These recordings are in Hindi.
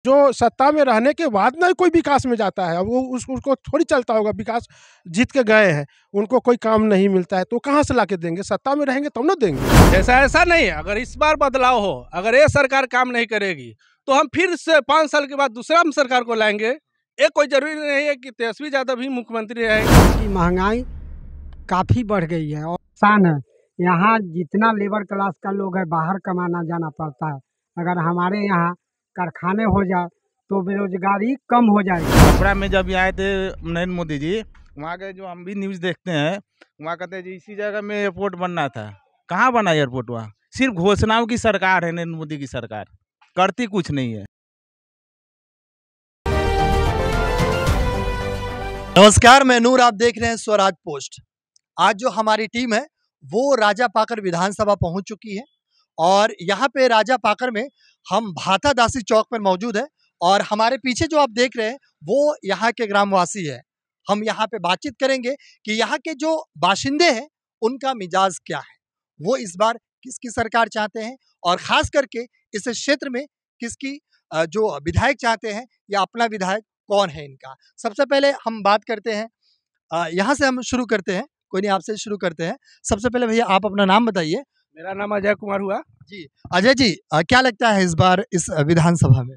जो सत्ता में रहने के बाद ना कोई विकास में जाता है, अब वो उसको थोड़ी चलता होगा, विकास जीत के गए हैं, उनको कोई काम नहीं मिलता है तो कहाँ से लाके देंगे? सत्ता में रहेंगे तब ना देंगे। ऐसा नहीं है। अगर इस बार बदलाव हो, अगर ये सरकार काम नहीं करेगी तो हम फिर से 5 साल के बाद दूसरा सरकार को लाएंगे। ये कोई जरूरी नहीं है कि तेजस्वी यादव ही मुख्यमंत्री रहेंगे। महंगाई काफ़ी बढ़ गई है और नुकसान है। यहाँ जितना लेबर क्लास का लोग है बाहर कमाना जाना पड़ता है। अगर हमारे यहाँ कारखाने हो जाए तो बेरोजगारी कम हो जाएगी। छपरा में जब आए थे नरेंद्र मोदी जी, वहाँ के जो हम भी न्यूज़ देखते हैं, वहाँ कहते हैं जी इसी जगह में एयरपोर्ट बनना था। कहाँ बना एयरपोर्ट? वहाँ सिर्फ घोषणाओं की सरकार है नरेंद्र मोदी की सरकार, करती कुछ नहीं है। नमस्कार, मैं नूर, आप देख रहे हैं स्वराज पोस्ट। आज जो हमारी टीम है वो राजा पाकर विधानसभा पहुंच चुकी है और यहाँ पे राजा पाकर में हम भाता दासी चौक पर मौजूद है और हमारे पीछे जो आप देख रहे हैं वो यहाँ के ग्रामवासी है। हम यहाँ पे बातचीत करेंगे कि यहाँ के जो बाशिंदे हैं उनका मिजाज क्या है, वो इस बार किसकी सरकार चाहते हैं और खास करके इस क्षेत्र में किसकी जो विधायक चाहते हैं या अपना विधायक कौन है इनका। सबसे पहले हम बात करते हैं, यहाँ से हम शुरू करते हैं, कोई नहीं आपसे शुरू करते हैं। सबसे पहले भैया आप अपना नाम बताइए। मेरा नाम अजय कुमार हुआ जी। अजय जी, क्या लगता है इस बार इस विधानसभा में?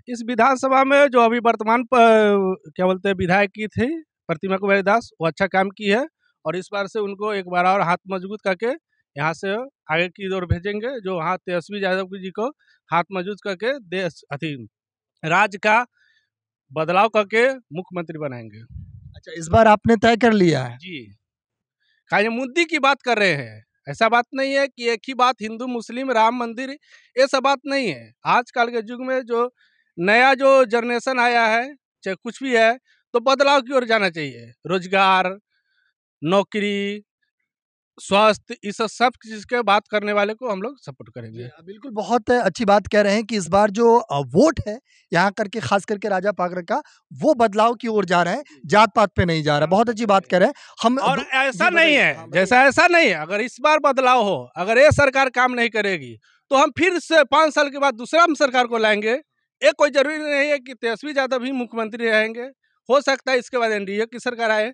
इस विधानसभा में जो अभी वर्तमान क्या बोलते हैं विधायक की थी प्रतिमा कुमारी दास, वो अच्छा काम की है और इस बार से उनको एक बार और हाथ मजबूत करके यहाँ से आगे की ओर भेजेंगे। जो वहाँ तेजस्वी यादव जी को हाथ मजबूत करके देश राज्य का बदलाव करके मुख्यमंत्री बनाएंगे। अच्छा, इस बार आपने तय कर लिया है? जी, खाली मुद्दे की बात कर रहे हैं। ऐसा बात नहीं है कि एक ही बात हिंदू मुस्लिम राम मंदिर, ये सब बात नहीं है। आजकल के युग में जो नया जो जनरेशन आया है, चाहे कुछ भी है, तो बदलाव की ओर जाना चाहिए। रोजगार, नौकरी, स्वास्थ्य, इस सब चीज के बात करने वाले को हम लोग सपोर्ट करेंगे। बिल्कुल, बहुत अच्छी बात कह रहे हैं कि इस बार जो वोट है यहाँ करके खास करके राजा पाकर का, वो बदलाव की ओर जा रहा है, जात पात पे नहीं जा रहा है। बहुत अच्छी बात कह रहे हैं हम। और ऐसा नहीं है, जैसा ऐसा नहीं है। अगर इस बार बदलाव हो, अगर ये सरकार काम नहीं करेगी तो हम फिर से 5 साल के बाद दूसरा सरकार को लाएंगे। ये कोई जरूरी नहीं है कि तेजस्वी यादव ही मुख्यमंत्री रहेंगे। हो सकता है इसके बाद एनडीए की सरकार आए,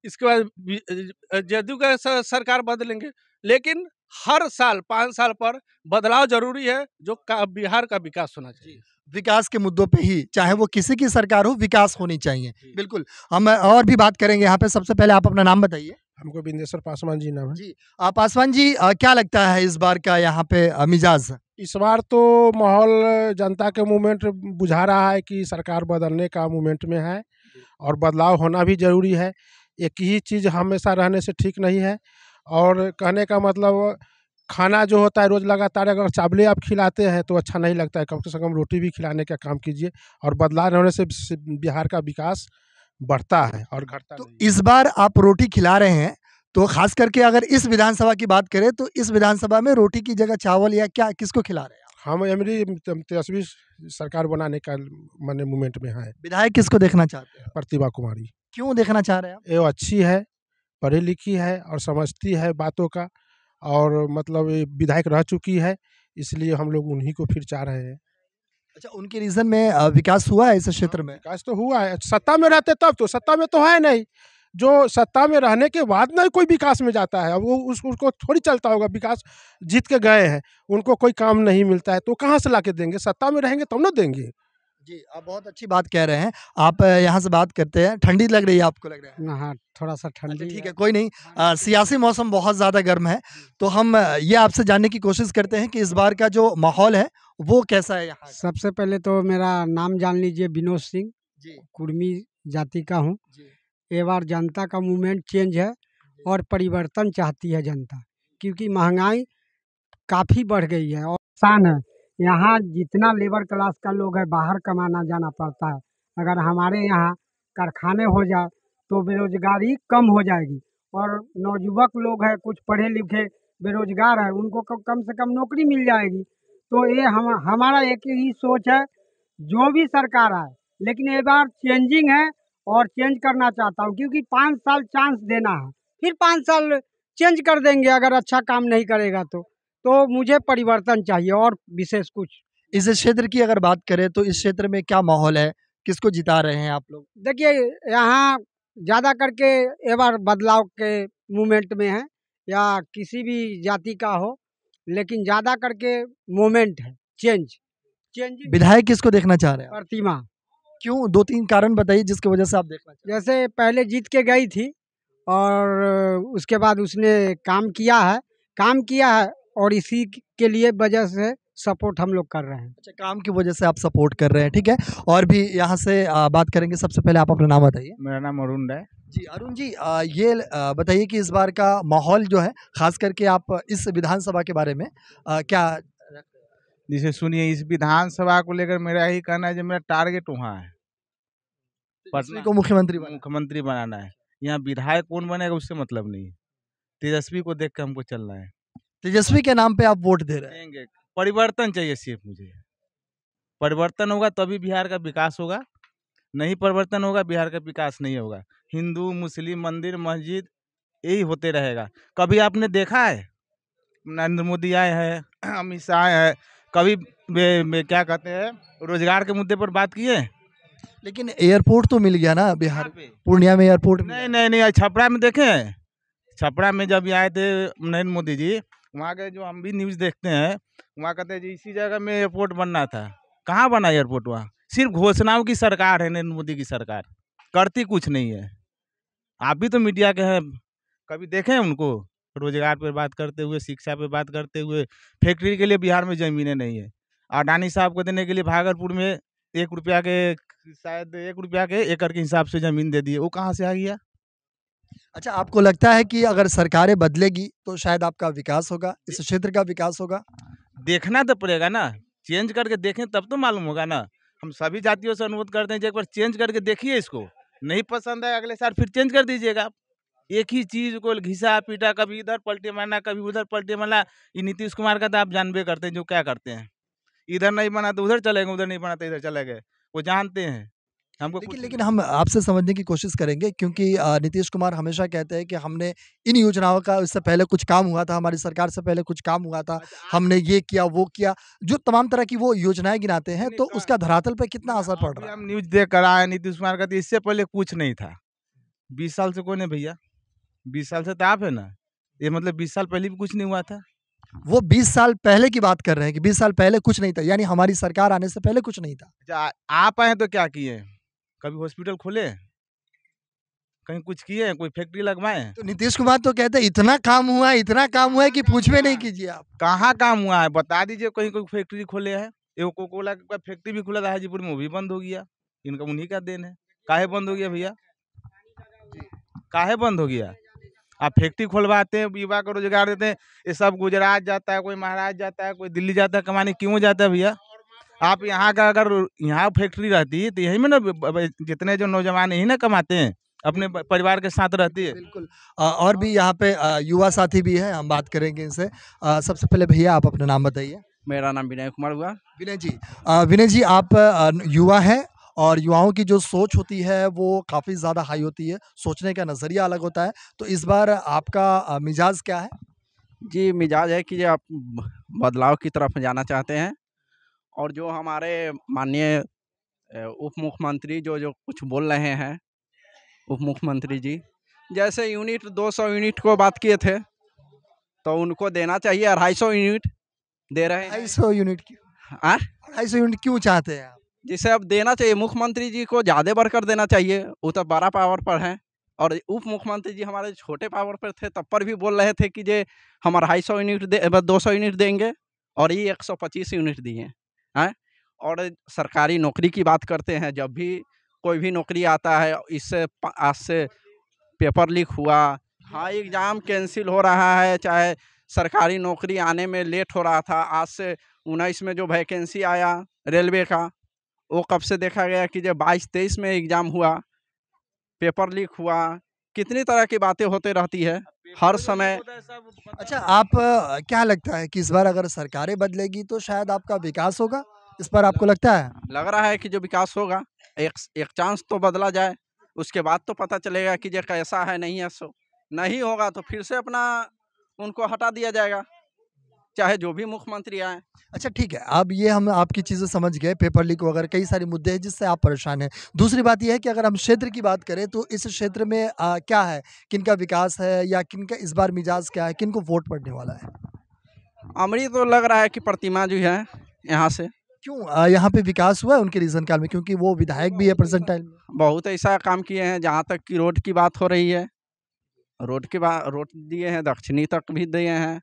इसके बाद जदयू का सरकार बदलेंगे, लेकिन हर साल 5 साल पर बदलाव जरूरी है। जो बिहार का विकास होना चाहिए, विकास के मुद्दों पे ही, चाहे वो किसी की सरकार हो, विकास होनी चाहिए। बिल्कुल, हम और भी बात करेंगे यहाँ पे। सबसे पहले आप अपना नाम बताइए। हमको बिंदेश्वर पासवान जी नाम है। जी, पासवान जी, क्या लगता है इस बार का यहाँ पे मिजाज? इस बार तो माहौल जनता के मूवमेंट बुझा रहा है कि सरकार बदलने का मूवमेंट में है और बदलाव होना भी जरूरी है। एक ही चीज़ हमेशा रहने से ठीक नहीं है। और कहने का मतलब, खाना जो होता है रोज़ लगातार अगर चावले आप खिलाते हैं तो अच्छा नहीं लगता है, कम से कम रोटी भी खिलाने का काम कीजिए। और बदलाव होने से बिहार का विकास बढ़ता है और घटता तो नहीं। इस बार आप रोटी खिला रहे हैं, तो खास करके अगर इस विधानसभा की बात करें तो इस विधानसभा में रोटी की जगह चावल या क्या किसको खिला रहे हैं? हम तेजस्वी सरकार बनाने का माने मूवमेंट में है। विधायक किसको देखना चाहते हैं? प्रतिभा कुमारी। क्यों देखना चाह रहे हैं आप? ये अच्छी है, पढ़ी लिखी है और समझती है बातों का, और मतलब ये विधायक रह चुकी है, इसलिए हम लोग उन्हीं को फिर चाह रहे हैं। अच्छा, उनके रीजन में विकास हुआ है इस क्षेत्र में? विकास तो हुआ है, सत्ता में रहते तब तो, सत्ता में तो है नहीं। जो सत्ता में रहने के बाद ना कोई विकास में जाता है, अब वो उसको थोड़ी चलता होगा, विकास जीत के गए हैं, उनको कोई काम नहीं मिलता है तो कहाँ से लाके देंगे? सत्ता में रहेंगे तब ना देंगे। जी, आप बहुत अच्छी बात कह रहे हैं। आप यहाँ से बात करते हैं, ठंडी लग रही है आपको? लग रहा है हाँ, थोड़ा सा ठंडी ठीक है, कोई नहीं। सियासी मौसम बहुत ज़्यादा गर्म है, तो हम ये आपसे जानने की कोशिश करते हैं कि इस बार का जो माहौल है वो कैसा है यहाँ? सबसे पहले तो मेरा नाम जान लीजिए, विनोद सिंह, जी कुर्मी जाति का हूँ। जी ये बार जनता का मूवमेंट चेंज है और परिवर्तन चाहती है जनता, क्योंकि महंगाई काफ़ी बढ़ गई है और नुकसान है। यहाँ जितना लेबर क्लास का लोग है बाहर कमाना जाना पड़ता है। अगर हमारे यहाँ कारखाने हो जाए तो बेरोजगारी कम हो जाएगी और नौजुवक लोग हैं कुछ पढ़े लिखे बेरोजगार है, उनको कम से कम नौकरी मिल जाएगी। तो ये हमारा एक ही सोच है, जो भी सरकार आए, लेकिन ये बार चेंजिंग है और चेंज करना चाहता हूँ, क्योंकि 5 साल चांस देना है, फिर 5 साल चेंज कर देंगे अगर अच्छा काम नहीं करेगा तो मुझे परिवर्तन चाहिए और विशेष कुछ। इस क्षेत्र की अगर बात करें तो इस क्षेत्र में क्या माहौल है, किसको जिता रहे हैं आप लोग? देखिए यहाँ ज़्यादा करके ये बार बदलाव के मूवमेंट में है, या किसी भी जाति का हो, लेकिन ज़्यादा करके मूवमेंट है, चेंजिंग विधायक किसको देखना चाह रहे हैं आप? प्रतिमा। क्यों? 2-3 कारण बताइए जिसकी वजह से आप देखना चाह रहे जैसे पहले जीत के गई थी और उसके बाद उसने काम किया है और इसी के लिए वजह से सपोर्ट हम लोग कर रहे हैं। अच्छा, काम की वजह से आप सपोर्ट कर रहे हैं, ठीक है। और भी यहाँ से बात करेंगे। सबसे पहले आप अपना नाम बताइए। मेरा नाम अरुण है। जी, अरुण जी, ये बताइए कि इस बार का माहौल जो है, खास करके आप इस विधानसभा के बारे में क्या जिसे सुनिए, इस विधानसभा को लेकर मेरा यही कहना है, जो मेरा टारगेट वहाँ है, तेजस्वी को मुख्यमंत्री बनाना? मुख्यमंत्री बनाना है। यहाँ विधायक कौन बनेगा उससे मतलब नहीं है, तेजस्वी को देख के हमको चलना है। तेजस्वी के नाम पे आप वोट दे रहे हैं? देंगे, परिवर्तन चाहिए सिर्फ मुझे। परिवर्तन होगा तभी बिहार का विकास होगा, नहीं परिवर्तन होगा बिहार का विकास नहीं होगा। हिंदू मुस्लिम मंदिर मस्जिद यही होते रहेगा। कभी आपने देखा है नरेंद्र मोदी आए हैं, अमित शाह आए हैं, कभी क्या कहते हैं रोजगार के मुद्दे पर बात किए? लेकिन एयरपोर्ट तो मिल गया ना बिहार कहाँ पे? पूर्णिया में एयरपोर्ट मिला। नहीं, छपरा में देखे हैं। छपरा में जब आए थे नरेंद्र मोदी जी, वहाँ के जो हम भी न्यूज़ देखते हैं, वहाँ कहते हैं जी इसी जगह में एयरपोर्ट बनना था। कहाँ बना एयरपोर्ट? वहाँ सिर्फ घोषणाओं की सरकार है नरेंद्र मोदी की सरकार, करती कुछ नहीं है। आप भी तो मीडिया के हैं, कभी देखे हैं उनको रोजगार पर बात करते हुए, शिक्षा पे बात करते हुए? फैक्ट्री के लिए बिहार में ज़मीनें नहीं है। अडानी साहब को देने के लिए भागलपुर में 1 रुपया के, शायद 1 रुपया के एकड़ के हिसाब से ज़मीन दे दिए। वो कहाँ से आ गया? अच्छा, आपको लगता है कि अगर सरकारें बदलेगी तो शायद आपका विकास होगा, इस क्षेत्र का विकास होगा? देखना तो पड़ेगा ना, चेंज करके देखें तब तो मालूम होगा ना। हम सभी जातियों से अनुरोध करते हैं कि एक बार चेंज करके देखिए इसको, नहीं पसंद है अगले साल फिर चेंज कर दीजिएगा आप। एक ही चीज़ को घिसा पीटा, कभी इधर पलटी मारना कभी उधर पलटी मारना। ये नीतीश कुमार का तो आप जानबे करते हैं जो क्या करते हैं। इधर नहीं बना तो उधर चले गए, उधर नहीं बना तो इधर चले गए, वो जानते हैं। हमको लेकिन कुछ लेकिन हम आपसे समझने की कोशिश करेंगे, क्योंकि नीतीश कुमार हमेशा कहते हैं कि हमने इन योजनाओं का, इससे पहले कुछ काम हुआ था, हमारी सरकार से पहले कुछ काम हुआ था, हमने ये किया वो किया, जो तमाम तरह की वो योजनाएं गिनाते हैं, तो उसका धरातल पे कितना असर पड़ अभी रहा है? हम न्यूज़ देख कर आए नीतीश कुमार का, तो इससे पहले कुछ नहीं था। 20 साल से कौन है भैया? 20 साल से तो आप है ना, ये मतलब 20 साल पहले भी कुछ नहीं हुआ था। वो 20 साल पहले की बात कर रहे हैं कि 20 साल पहले कुछ नहीं था, यानी हमारी सरकार आने से पहले कुछ नहीं था। अच्छा, आप आए तो क्या किए? कभी हॉस्पिटल खोले? कहीं कुछ किए? कोई फैक्ट्री लगवाए? तो नीतीश कुमार तो कहते हैं इतना काम हुआ है, इतना काम हुआ है कि पूछवे नहीं कीजिए आप। कहाँ काम हुआ है बता दीजिए, कहीं कोई फैक्ट्री खोले हैं? एक कोका कोला का फैक्ट्री भी खुला था हाजीपुर में, वो भी बंद हो गया। इनका उन्हीं का देन है। काहे बंद हो गया भैया? काहे बंद हो गया? आप फैक्ट्री खुलवाते हैं, युवा को रोजगार देते हैं, ये सब गुजरात जाता है, कोई महाराष्ट्र जाता है, कोई दिल्ली जाता है कमाने। क्यों जाता है भैया? आप यहाँ का, अगर यहाँ फैक्ट्री रहती तो यहीं में ना जितने जो नौजवान यहीं ना कमाते हैं, अपने परिवार के साथ रहती है। बिल्कुल। और भी यहाँ पे युवा साथी भी हैं, हम बात करेंगे इनसे। सबसे पहले भैया आप अपना नाम बताइए। मेरा नाम विनय कुमार हुआ। विनय जी, आप युवा हैं और युवाओं की जो सोच होती है वो काफ़ी ज़्यादा हाई होती है, सोचने का नज़रिया अलग होता है। तो इस बार आपका मिजाज क्या है? जी, मिजाज है कि आप बदलाव की तरफ जाना चाहते हैं, और जो हमारे माननीय उप मुख्यमंत्री जो जो कुछ बोल रहे हैं, उप मुख्यमंत्री जी जैसे यूनिट 200 यूनिट को बात किए थे, तो उनको देना चाहिए 250 यूनिट दे रहे हैं। 250 यूनिट क्यों? हाँ? 250 यूनिट क्यों चाहते हैं आप? जिसे अब देना चाहिए, मुख्यमंत्री जी को ज़्यादा बढ़कर देना चाहिए, वो तो बड़ा पावर पर हैं, और उप मुख्यमंत्री जी हमारे छोटे पावर पर थे, तब पर भी बोल रहे थे कि जे हम 250 यूनिट 200 यूनिट देंगे, और ये 125 यूनिट दिए हैं। और सरकारी नौकरी की बात करते हैं, जब भी कोई भी नौकरी आता है, इससे आज से पेपर लीक हुआ, हाँ एग्ज़ाम कैंसिल हो रहा है, चाहे सरकारी नौकरी आने में लेट हो रहा था। आज से 19 में जो वैकेंसी आया रेलवे का, वो कब से देखा गया कि जब 22-23 में एग्ज़ाम हुआ, पेपर लीक हुआ, कितनी तरह की बातें होते रहती है हर समय। अच्छा, आप क्या लगता है कि इस बार अगर सरकारें बदलेगी तो शायद आपका विकास होगा? इस पर आपको लगता है? लग रहा है कि जो विकास होगा, एक चांस तो बदला जाए, उसके बाद तो पता चलेगा कि ये कैसा है, नहीं है। सो नहीं होगा तो फिर से अपना उनको हटा दिया जाएगा। चाहे जो भी मुख्यमंत्री आए। अच्छा ठीक है, अब ये हम आपकी चीज़ें समझ गए, पेपर लीक वगैरह कई सारे मुद्दे हैं जिससे आप परेशान हैं। दूसरी बात ये है कि अगर हम क्षेत्र की बात करें तो इस क्षेत्र में क्या है? किनका विकास है या किनका इस बार मिजाज क्या है? किनको वोट पड़ने वाला है? हमारी तो लग रहा है कि प्रतिमा जी है यहाँ से। क्यों यहाँ पे विकास हुआ है उनके रीजन काल में? क्योंकि वो विधायक भी है प्रेजेंट टाइम में। बहुत ऐसा काम किए हैं, जहाँ तक कि रोड की बात हो रही है, रोड दिए हैं, दक्षिणी तक भी दिए हैं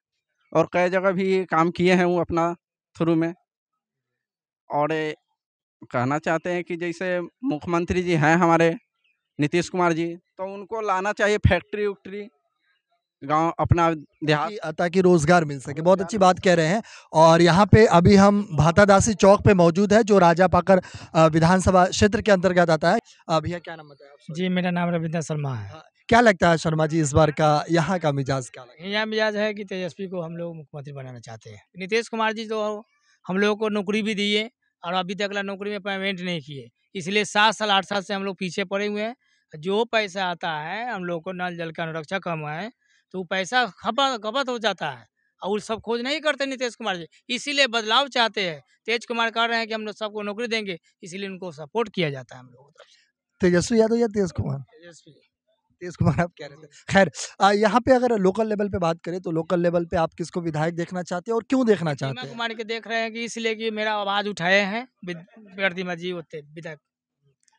और कई जगह भी काम किए हैं वो अपना थ्रू में। और कहना चाहते हैं कि जैसे मुख्यमंत्री जी हैं हमारे नीतीश कुमार जी, तो उनको लाना चाहिए फैक्ट्री उक्ट्री गांव अपना देहात। ताकि रोजगार मिल सके। बहुत अच्छी बात कह रहे हैं। और यहाँ पे अभी हम भातादासी चौक पे मौजूद है जो राजा पाकर विधानसभा क्षेत्र के अंतर्गत आता है। भैया क्या नाम बताया आप? जी, मेरा नाम रविंद्र शर्मा है। क्या लगता है शर्मा जी इस बार का यहाँ का मिजाज क्या लगता है? यहाँ मिजाज है कि तेजस्वी को हम लोग मुख्यमंत्री बनाना चाहते हैं। नीतीश कुमार जी तो हम लोगों को नौकरी भी दिए और अभी तक नौकरी में पेमेंट नहीं किए, इसलिए 7 साल 8 साल से हम लोग पीछे पड़े हुए हैं। जो पैसा आता है हम लोग को नल जल का अनुरक्षा कम है तो वो पैसा खपत हो जाता है और सब खोज नहीं करते नीतीश कुमार जी, इसीलिए बदलाव चाहते हैं। तेज कुमार कह रहे हैं कि हम लोग सबको नौकरी देंगे, इसीलिए उनको सपोर्ट किया जाता है हम लोगों को। तेजस्वी यादव या तेज कुमार? तेज कुमार आप कह रहे थे। खैर यहाँ पे अगर लोकल लेवल पे बात करें तो लोकल लेवल पे आप किसको विधायक देखना चाहते हैं और क्यों देखना चाहते हैं? कुमार के देख रहे हैं कि इसलिए कि मेरा आवाज उठाए हैं प्रतिमा जी होते विधायक,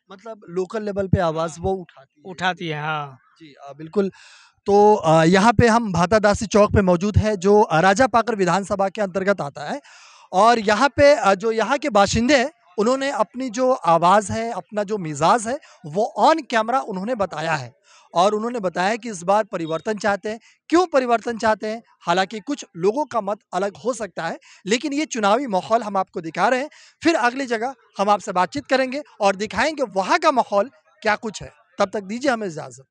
मतलब लोकल लेवल पे आवाज वो उठाती है। हाँ जी बिल्कुल। तो यहाँ पे हम भातादासी चौक पे मौजूद है जो राजा पाकर विधानसभा के अंतर्गत आता है। और यहाँ पे जो यहाँ के बाशिंदे हैं उन्होंने अपनी जो आवाज़ है, अपना जो मिजाज है वो ऑन कैमरा उन्होंने बताया है। और उन्होंने बताया कि इस बार परिवर्तन चाहते हैं। क्यों परिवर्तन चाहते हैं? हालांकि कुछ लोगों का मत अलग हो सकता है, लेकिन ये चुनावी माहौल हम आपको दिखा रहे हैं। फिर अगली जगह हम आपसे बातचीत करेंगे और दिखाएंगे वहाँ का माहौल क्या कुछ है। तब तक दीजिए हमें इजाज़त।